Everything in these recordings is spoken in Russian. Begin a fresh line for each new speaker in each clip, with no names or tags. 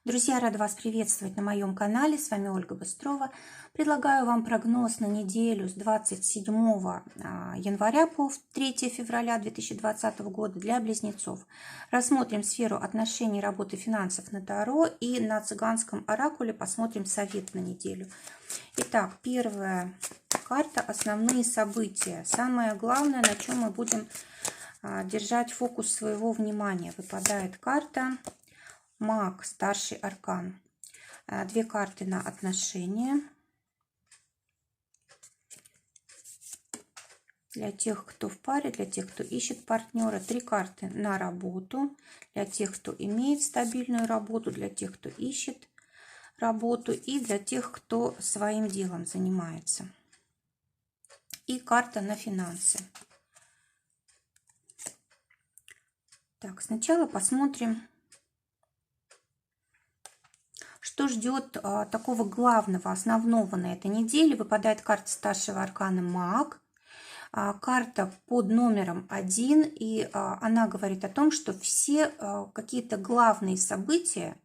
Друзья, рада вас приветствовать на моем канале. С вами Ольга Быстрова. Предлагаю вам прогноз на неделю с 27 января по 3 февраля 2020 года для близнецов. Рассмотрим сферу отношений, работы, финансов на Таро и на цыганском оракуле посмотрим совет на неделю. Итак, первая карта – основные события. Самое главное, на чем мы будем держать фокус своего внимания. Выпадает карта Маг, старший аркан. Две карты на отношения. Для тех, кто в паре, для тех, кто ищет партнера. Три карты на работу. Для тех, кто имеет стабильную работу, для тех, кто ищет работу и для тех, кто своим делом занимается. И карта на финансы. Так, сначала посмотрим, что ждет такого главного, основного на этой неделе. Выпадает карта старшего аркана Маг. Карта под номером 1. И она говорит о том, что все какие-то главные события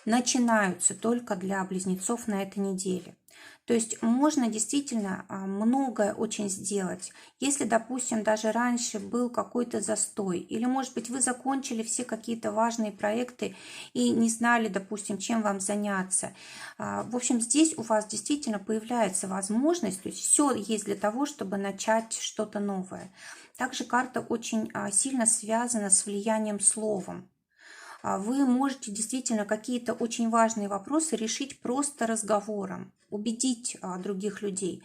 начинаются только для близнецов на этой неделе. То есть можно действительно многое очень сделать. Если, допустим, даже раньше был какой-то застой, или, может быть, вы закончили все какие-то важные проекты и не знали, допустим, чем вам заняться. В общем, здесь у вас действительно появляется возможность, то есть все есть для того, чтобы начать что-то новое. Также карта очень сильно связана с влиянием словом. Вы можете действительно какие-то очень важные вопросы решить просто разговором, убедить других людей.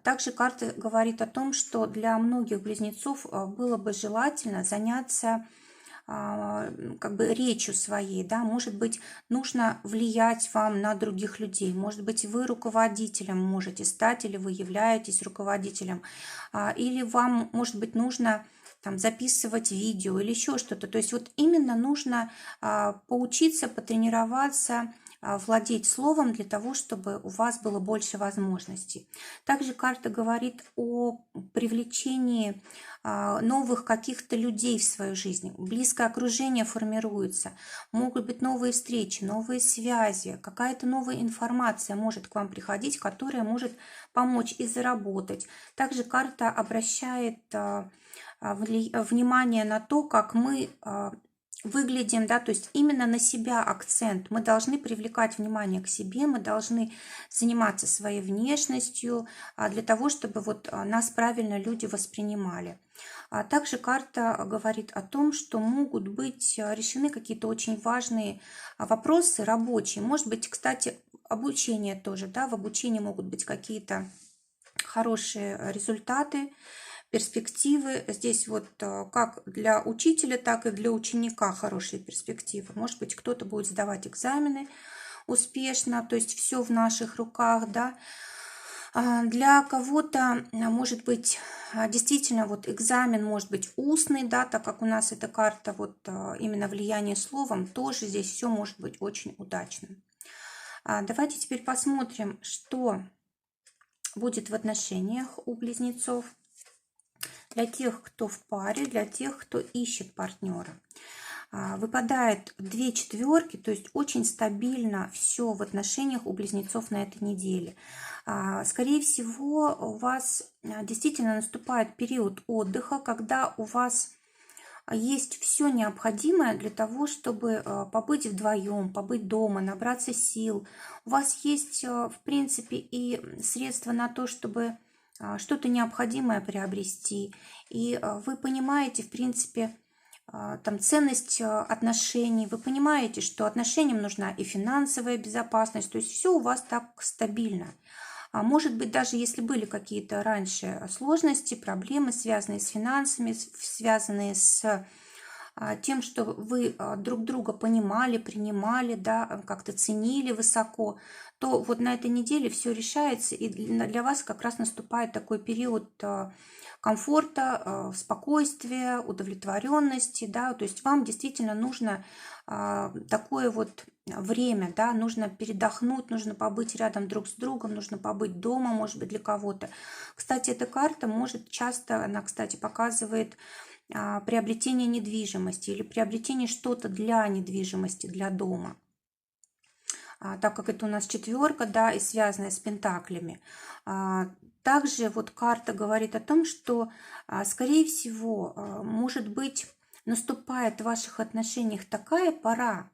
Также карта говорит о том, что для многих близнецов было бы желательно заняться речью своей, да, может быть, нужно влиять вам на других людей, может быть, вы руководителем можете стать, или вы являетесь руководителем, или вам, может быть, нужно записывать видео или еще что-то. То есть вот именно нужно поучиться, потренироваться, владеть словом для того, чтобы у вас было больше возможностей. Также карта говорит о привлечении новых каких-то людей в свою жизнь. Близкое окружение формируется. Могут быть новые встречи, новые связи, какая-то новая информация может к вам приходить, которая может помочь и заработать. Также карта обращает внимание на то, как мы выглядим, да, то есть именно на себя акцент. Мы должны привлекать внимание к себе, мы должны заниматься своей внешностью для того, чтобы вот нас правильно люди воспринимали. Также карта говорит о том, что могут быть решены какие-то очень важные вопросы рабочие. Может быть, кстати, обучение тоже, да, в обучении могут быть какие-то хорошие результаты, перспективы. Здесь вот как для учителя, так и для ученика хорошие перспективы. Может быть, кто-то будет сдавать экзамены успешно, то есть все в наших руках, да. Для кого-то, может быть, действительно вот экзамен может быть устный, да, так как у нас эта карта вот именно влияние словом, тоже здесь все может быть очень удачным. Давайте теперь посмотрим, что будет в отношениях у близнецов. Для тех, кто в паре, для тех, кто ищет партнера. Выпадает 2 четверки, то есть очень стабильно все в отношениях у близнецов на этой неделе. Скорее всего, у вас действительно наступает период отдыха, когда у вас есть все необходимое для того, чтобы побыть вдвоем, побыть дома, набраться сил. У вас есть, в принципе, и средства на то, чтобы что-то необходимое приобрести. И вы понимаете, в принципе, ценность отношений. Вы понимаете, что отношениям нужна и финансовая безопасность. То есть все у вас так стабильно. Может быть, даже если были какие-то раньше сложности, проблемы, связанные с финансами, связанные с тем, что вы друг друга понимали, принимали, да, как-то ценили высоко, то вот на этой неделе все решается, и для вас как раз наступает такой период комфорта, спокойствия, удовлетворенности, да, то есть вам действительно нужно такое вот время, да, нужно передохнуть, нужно побыть рядом друг с другом, нужно побыть дома, может быть, для кого-то. Кстати, эта карта может часто, она, кстати, показывает приобретение недвижимости или приобретение что-то для недвижимости, для дома. так как это у нас четверка, да, и связанная с пентаклями. Также вот карта говорит о том, что, скорее всего, может быть, наступает в ваших отношениях такая пора,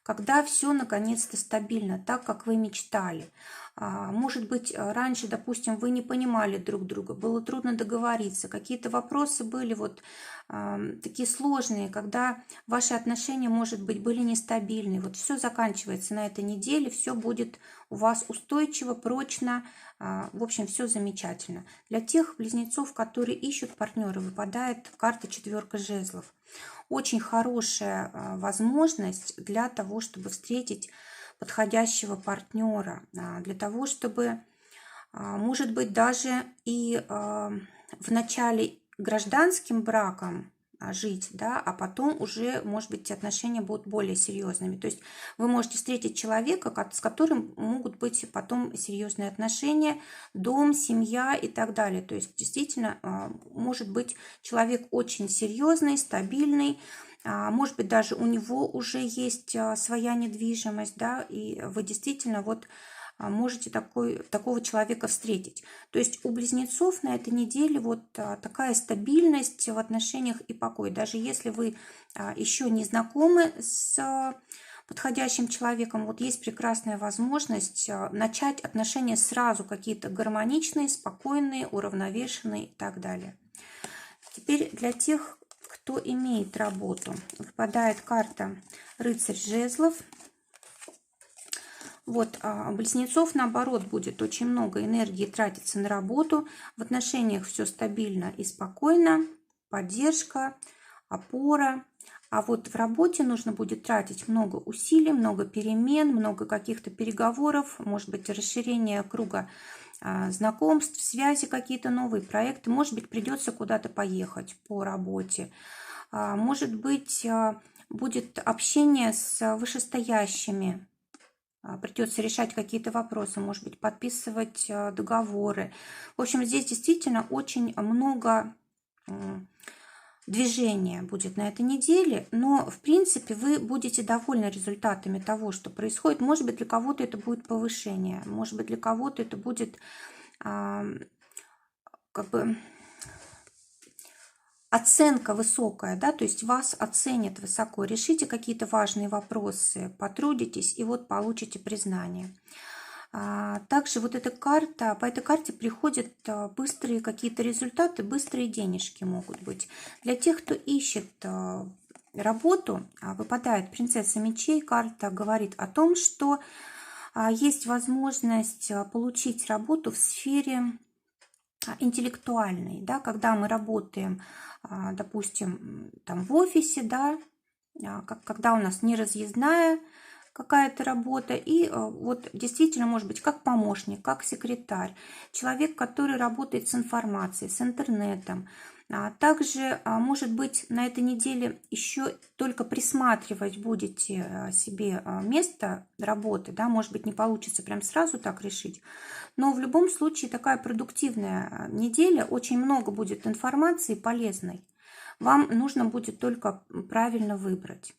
когда все наконец-то стабильно, так, как вы мечтали. Может быть, раньше, допустим, вы не понимали друг друга, было трудно договориться, какие-то вопросы были вот такие сложные, когда ваши отношения, может быть, были нестабильны. Вот все заканчивается на этой неделе, все будет у вас устойчиво, прочно, в общем, все замечательно. Для тех близнецов, которые ищут партнера, выпадает карта четверка жезлов. Очень хорошая возможность для того, чтобы встретить подходящего партнера, для того, чтобы, может быть, даже и в начале гражданским браком жить, да, а потом уже, может быть, отношения будут более серьезными. То есть вы можете встретить человека, с которым могут быть потом серьезные отношения, дом, семья и так далее. То есть действительно может быть человек очень серьезный, стабильный, может быть, даже у него уже есть своя недвижимость, да, и вы действительно вот можете такого человека встретить. То есть у близнецов на этой неделе вот такая стабильность в отношениях и покой. Даже если вы еще не знакомы с подходящим человеком, вот есть прекрасная возможность начать отношения сразу какие-то гармоничные, спокойные, уравновешенные и так далее. Теперь для тех, кто имеет работу, выпадает карта рыцарь жезлов. Вот, у близнецов, наоборот, будет очень много энергии тратиться на работу. В отношениях все стабильно и спокойно, поддержка, опора. А вот в работе нужно будет тратить много усилий, много перемен, много каких-то переговоров, может быть, расширение круга знакомств, связи, какие-то новые проекты. Может быть, придется куда-то поехать по работе. Может быть, будет общение с вышестоящими. Придется решать какие-то вопросы, может быть, подписывать договоры. В общем, здесь действительно очень много движения будет на этой неделе, но, в принципе, вы будете довольны результатами того, что происходит. Может быть, для кого-то это будет повышение, может быть, для кого-то это будет как бы оценка высокая, да, то есть вас оценят высоко, решите какие-то важные вопросы, потрудитесь и вот получите признание. Также вот эта карта, по этой карте приходят быстрые какие-то результаты, быстрые денежки могут быть. Для тех, кто ищет работу, выпадает принцесса мечей, карта говорит о том, что есть возможность получить работу в сфере интеллектуальной, да, когда мы работаем, допустим, там в офисе, да, когда у нас не разъездная какая-то работа, и вот действительно может быть как помощник, как секретарь, человек, который работает с информацией, с интернетом. Также, может быть, на этой неделе еще только присматривать будете себе место работы, да, может быть, не получится прям сразу так решить, но в любом случае такая продуктивная неделя, очень много будет информации полезной. Вам нужно будет только правильно выбрать.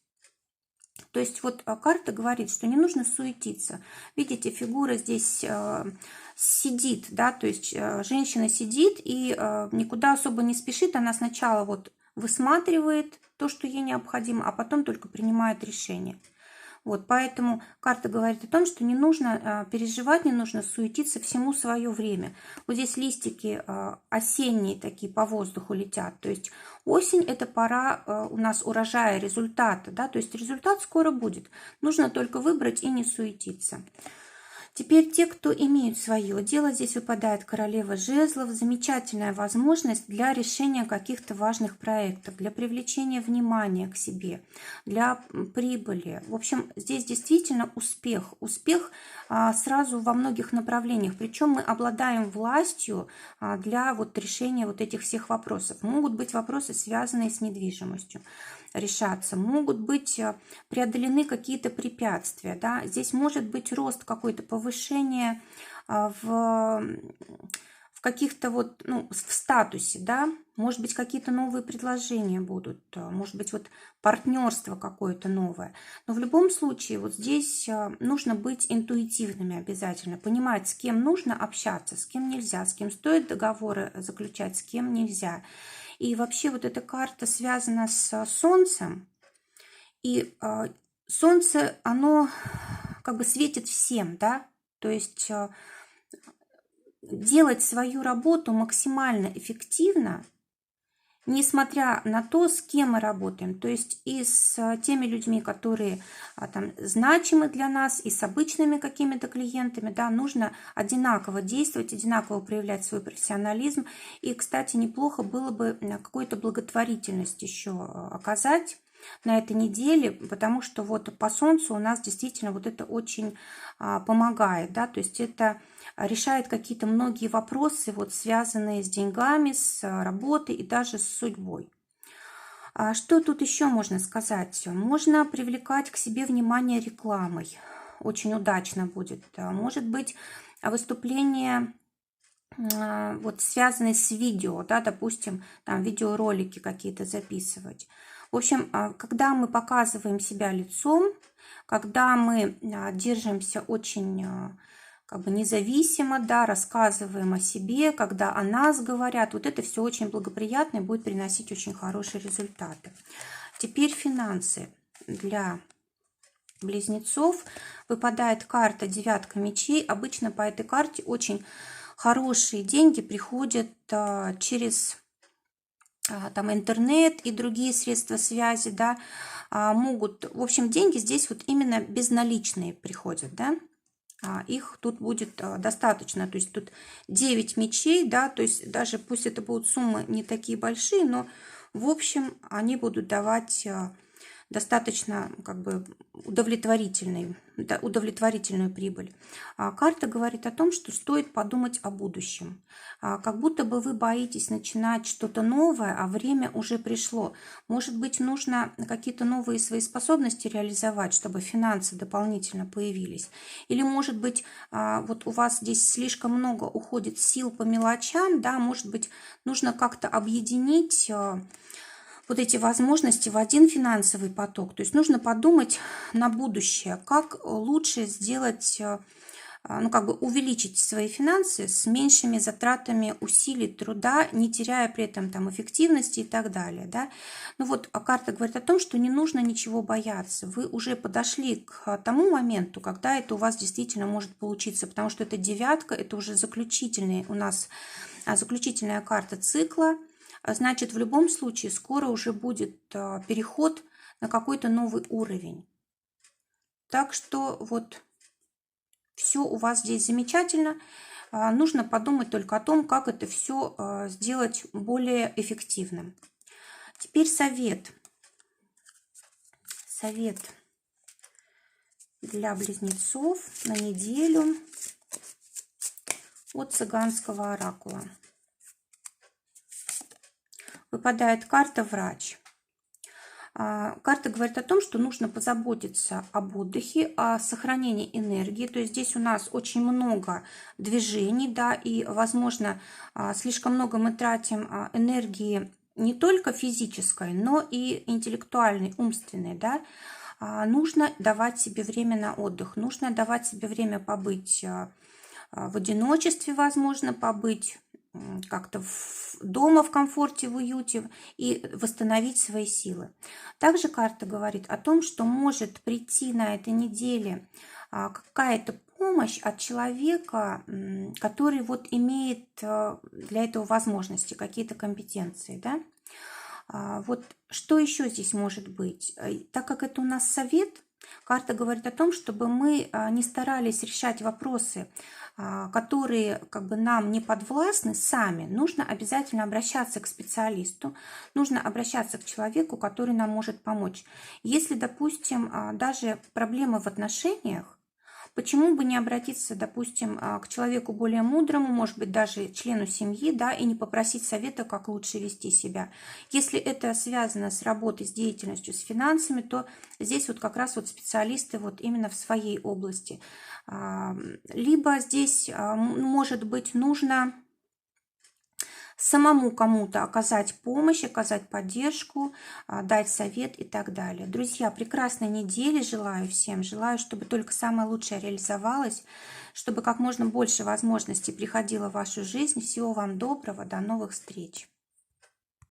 То есть вот карта говорит, что не нужно суетиться. Видите, фигура здесь сидит, да, то есть женщина сидит и никуда особо не спешит. Она сначала вот высматривает то, что ей необходимо, а потом только принимает решение. Вот, поэтому карта говорит о том, что не нужно переживать, не нужно суетиться, всему свое время. Вот здесь листики осенние такие по воздуху летят. То есть осень – это пора у нас урожая, результата. Да? То есть результат скоро будет. Нужно только выбрать и не суетиться. Теперь те, кто имеют свое дело, здесь выпадает королева жезлов. Замечательная возможность для решения каких-то важных проектов, для привлечения внимания к себе, для прибыли. В общем, здесь действительно успех. Успех сразу во многих направлениях. Причем мы обладаем властью для вот решения вот этих всех вопросов. Могут быть вопросы, связанные с недвижимостью, решаться. Могут быть преодолены какие-то препятствия. Да? Здесь может быть рост какой-то, повышение в каких-то вот, ну, в статусе, да, Может быть, какие-то новые предложения будут, может быть, вот партнерство какое-то новое. Но в любом случае, вот здесь нужно быть интуитивными обязательно, понимать, с кем нужно общаться, с кем нельзя, с кем стоит договоры заключать, с кем нельзя. И вообще вот эта карта связана с Солнцем, и Солнце, оно как бы светит всем, да, то есть делать свою работу максимально эффективно, несмотря на то, с кем мы работаем, то есть и с теми людьми, которые там значимы для нас, и с обычными какими-то клиентами, да, нужно одинаково действовать, одинаково проявлять свой профессионализм. И, кстати, неплохо было бы какую-то благотворительность еще оказать на этой неделе, потому что вот по Солнцу у нас действительно вот это очень помогает, да, то есть это решает какие-то многие вопросы, вот связанные с деньгами, с работой и даже с судьбой. Что тут еще можно сказать? Можно привлекать к себе внимание рекламой. Очень удачно будет. Может быть, выступление вот связанные с видео, да, допустим, там видеоролики какие-то записывать. В общем, когда мы показываем себя лицом, когда мы держимся очень как бы независимо, да, рассказываем о себе, когда о нас говорят, вот это все очень благоприятно и будет приносить очень хорошие результаты. Теперь финансы для Близнецов. Выпадает карта девятка мечей. Обычно по этой карте очень хорошие деньги приходят через там интернет и другие средства связи, да, могут, в общем, деньги здесь вот именно безналичные приходят, да, их тут будет достаточно, то есть тут 9 мечей, да, то есть даже пусть это будут суммы не такие большие, но в общем они будут давать достаточно как бы удовлетворительную прибыль. Карта говорит о том, что стоит подумать о будущем. Как будто бы вы боитесь начинать что-то новое, а время уже пришло. Может быть, нужно какие-то новые свои способности реализовать, чтобы финансы дополнительно появились. Или, может быть, вот у вас здесь слишком много уходит сил по мелочам, да, может быть, нужно как-то объединить вот эти возможности в один финансовый поток. То есть нужно подумать на будущее, как лучше сделать, ну, как бы увеличить свои финансы с меньшими затратами усилий, труда, не теряя при этом там эффективности и так далее. Да? Ну вот, карта говорит о том, что не нужно ничего бояться. Вы уже подошли к тому моменту, когда это у вас действительно может получиться, потому что это девятка, это уже заключительная у нас заключительная карта цикла. Значит, в любом случае скоро уже будет переход на какой-то новый уровень. Так что вот все у вас здесь замечательно. Нужно подумать только о том, как это все сделать более эффективным. Теперь совет. Совет для близнецов на неделю от цыганского оракула. Выпадает карта «Врач». Карта говорит о том, что нужно позаботиться об отдыхе, о сохранении энергии. То есть здесь у нас очень много движений, да, и, возможно, слишком много мы тратим энергии не только физической, но и интеллектуальной, умственной, да. Нужно давать себе время на отдых, нужно давать себе время побыть в одиночестве, возможно, побыть как-то дома в комфорте, в уюте и восстановить свои силы. Также карта говорит о том, что может прийти на этой неделе какая-то помощь от человека, который вот имеет для этого возможности, какие-то компетенции, да? Вот что еще здесь может быть? Так как это у нас совет, карта говорит о том, чтобы мы не старались решать вопросы, которые как бы нам не подвластны сами. Нужно обязательно обращаться к специалисту, нужно обращаться к человеку, который нам может помочь. Если, допустим, даже проблемы в отношениях, почему бы не обратиться, допустим, к человеку более мудрому, может быть, даже члену семьи, да, и не попросить совета, как лучше вести себя. Если это связано с работой, с деятельностью, с финансами, то здесь вот как раз вот специалисты вот именно в своей области. Либо здесь, может быть, нужно самому кому-то оказать помощь, оказать поддержку, дать совет и так далее. Друзья, прекрасной недели желаю всем. Желаю, чтобы только самое лучшее реализовалось, чтобы как можно больше возможностей приходило в вашу жизнь. Всего вам доброго, до новых встреч.